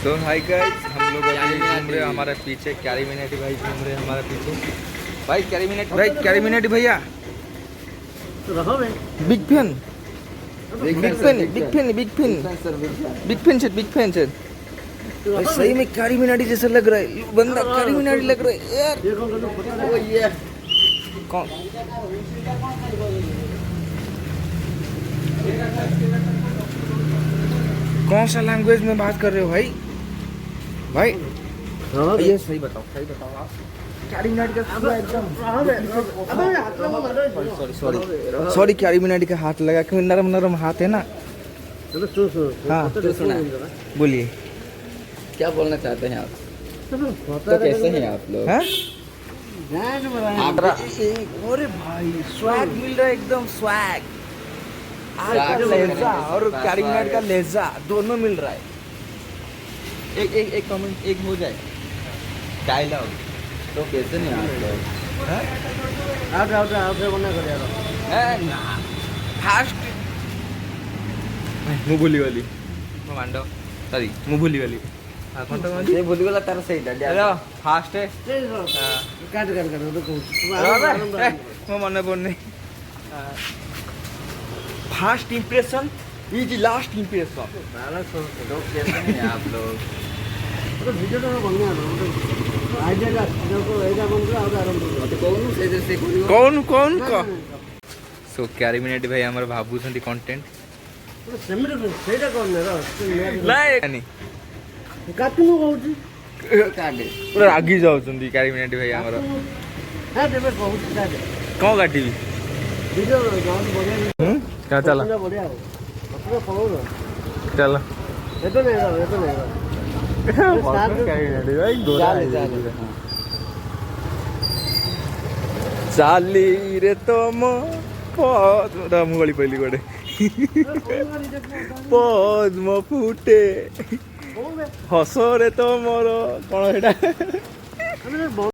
सो hi guys, हम लोग अभी घूम रहे हैं हमारे पीछे। कैरीमिनेटी भाई घूम रहे हैं हमारे पीछे। भाई कैरीमिनेटी भैया बिग फैन सर। सही में कैरीमिनेटी जैसा लग रहा है बंदा, कैरीमिनेटी लग रहा है यार। ओ ये कौन कौन सा लैंग्वेज में बात कर रहे हो भाई? भाई ये सही बताओ आप। कैरीमिनेटी का पूरा एकदम सॉरी कैरीमिनेटी का हाथ लगा क्योंकि नरम नरम हाथ है ना। हाँ बोलिए, क्या बोलना चाहते हैं आप? तो कैसे हैं आप लोग? अरे भाई स्वैग मिल रहा है, एकदम स्वैग। लहजा और कैरीमिनेटी का लहजा दोनों मिल रहा है। एक कमेंट एक हो जाए डायलॉग। तो कैसे नहीं आप लोग? फास्ट मुभुली वाली मांडो सॉरी मुभुली वाली ये भूल गया तार सही हेलो फास्ट है मैं मन पड़ने। Fast impression is last impression. तो कैसे हैं आप लोग? कौन कौन का सो कैरीमिनेटी भाई हमारे भाबू सन कंटेंट पूरा रागी जाऊँ कैरीमिनेटी भाई हमारा कौन काटिबी क्या चला चलो चाली रे तुम मुगली पहली गोटे पद्म फुटे हस रे तुमर कौन